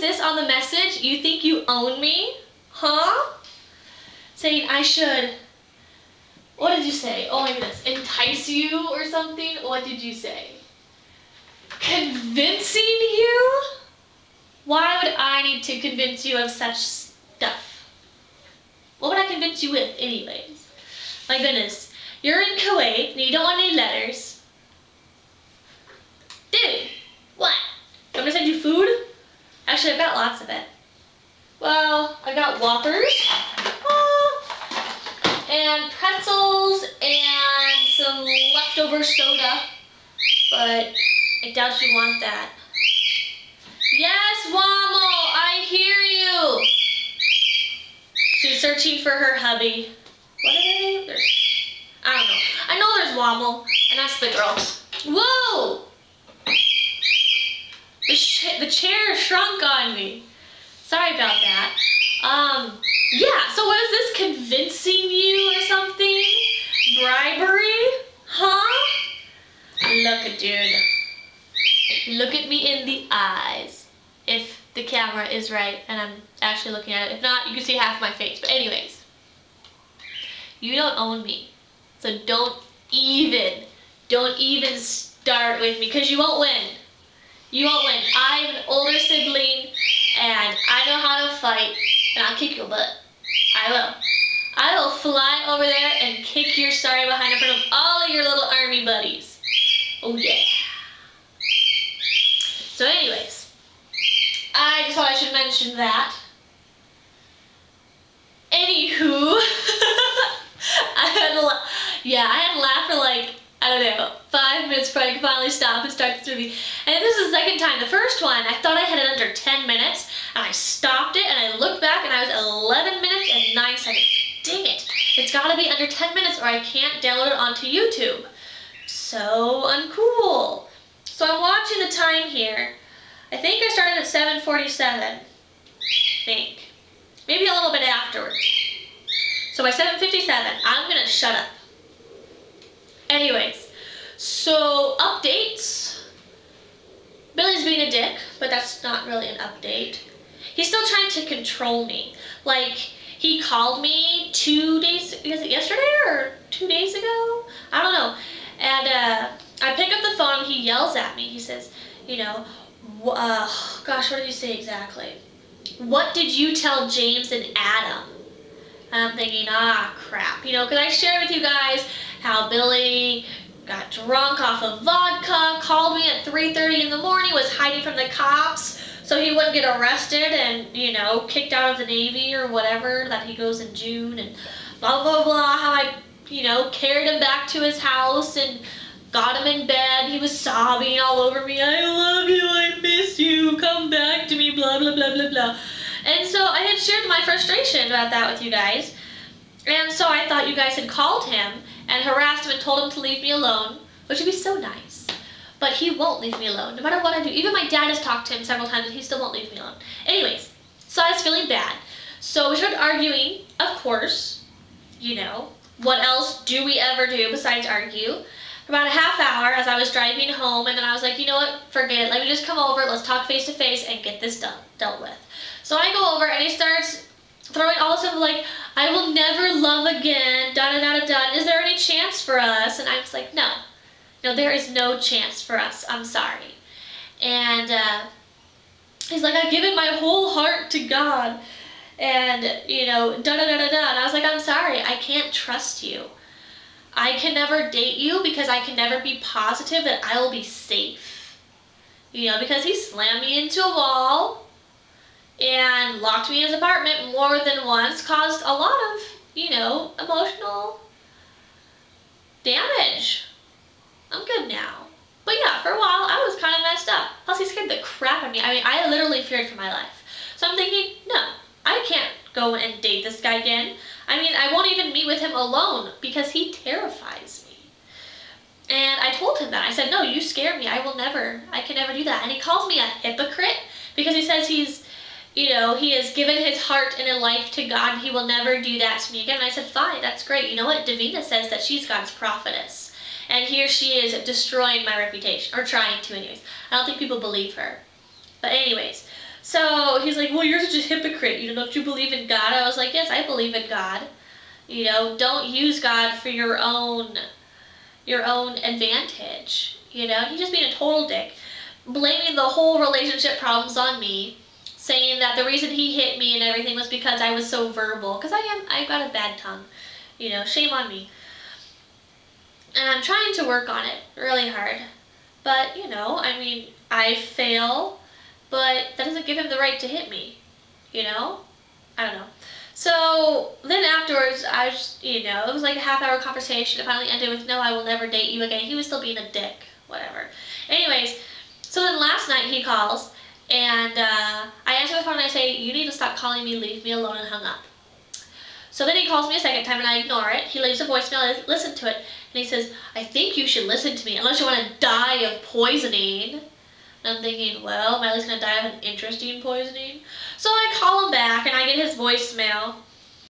this on the message? You think you own me? Huh? Saying I should, what did you say? Oh my goodness, entice you or something? What did you say? Convincing you? Why would I need to convince you of such stuff? What would I convince you with anyways? My goodness, you're in Kuwait and you don't want any letters. Dude, what? I'm gonna send you food? Actually, I've got lots of it. Well, I got Whoppers, and pretzels, and some leftover soda, but I doubt you want that. Yes, Wammel, I hear you. She's searching for her hubby. What are they? I don't know. I know there's Wammel, and that's the girl. Whoa! The chair shrunk on me. Sorry about that. Yeah, so what is this, convincing you or something? Bribery? Huh? Look at dude. Look at me in the eyes. If the camera is right and I'm actually looking at it. If not, you can see half my face. But anyways, you don't own me. So don't even start with me because you won't win. You won't win. I have an older sibling and I know how to fight and I'll kick your butt. I will. I will fly over there and kick your sorry behind in front of all of your little army buddies. Oh yeah. So anyways, I just thought I should mention that. Anywho, I had to laugh for like, I don't know, 5 minutes before I could finally stop and start this movie. And this is the second time. The first one, I thought I had it under 10 minutes, and I stopped it, and I looked back, and I was 11 minutes and 9 seconds. Dang it. It's got to be under 10 minutes, or I can't download it onto YouTube. So uncool. So I'm watching the time here. I think I started at 7:47. I think. Maybe a little bit afterwards. So by 7:57, I'm going to shut up. Anyways, so updates. Billy's being a dick, but that's not really an update. He's still trying to control me. Like, he called me 2 days, is it yesterday or 2 days ago? I don't know. And I pick up the phone and he yells at me. He says, you know, gosh, what did you say exactly? What did you tell James and Adam? And I'm thinking, crap. You know, because I shared with you guys how Billy got drunk off of vodka, called me at 3:30 in the morning, was hiding from the cops so he wouldn't get arrested and, you know, kicked out of the Navy or whatever, that he goes in June, and blah, blah, blah, how I, you know, carried him back to his house and got him in bed. He was sobbing all over me. I love you, I miss you, come back to me, blah, blah, blah, blah, blah. And so I had shared my frustration about that with you guys. And so I thought you guys had called him and harassed him and told him to leave me alone, which would be so nice. But he won't leave me alone, no matter what I do. Even my dad has talked to him several times and he still won't leave me alone. Anyways, so I was feeling bad. So we started arguing, of course. You know, what else do we ever do besides argue? For about a half hour as I was driving home, and then I was like, you know what, forget it. Let me just come over, let's talk face to face and get this dealt with. So I go over and he starts throwing all this stuff like, I will never love again, da da da da da. Is there any chance for us? And I was like, no. No, there is no chance for us. I'm sorry. And he's like, I've given my whole heart to God. And, you know, da da da da da. And I was like, I'm sorry. I can't trust you. I can never date you because I can never be positive that I will be safe. You know, because he slammed me into a wall and locked me in his apartment more than once, caused a lot of, you know, emotional damage. I'm good now. But yeah, for a while, I was kind of messed up. Plus, he scared the crap out of me. I mean, I literally feared for my life. So I'm thinking, no, I can't go and date this guy again. I mean, I won't even meet with him alone because he terrifies me. And I told him that. I said, no, you scare me. I can never do that. And he calls me a hypocrite because he says he's, you know, he has given his heart and a life to God. He will never do that to me again. And I said, fine, that's great. You know what? Davina says that she's God's prophetess. And here she is destroying my reputation, or trying to anyways. I don't think people believe her. But anyways, So he's like, well, you're such a hypocrite. Don't you believe in God? I was like, yes, I believe in God. Don't use God for your own advantage. He's just being a total dick, blaming the whole relationship problems on me, saying that the reason he hit me and everything was because I was so verbal. Because I've got a bad tongue. Shame on me. And I'm trying to work on it really hard. But, I fail, but that doesn't give him the right to hit me. I don't know. So then afterwards, I just, it was like a half-hour conversation. It finally ended with, no, I will never date you again. He was still being a dick. Whatever. Anyways, so then last night he calls, and I answer the phone and I say, you need to stop calling me, leave me alone, and hung up. So then he calls me a second time and I ignore it. He leaves a voicemail, I listen to it, and he says, I think you should listen to me unless you want to die of poisoning. And I'm thinking, well, Miley's going to die of an interesting poisoning. So I call him back and I get his voicemail.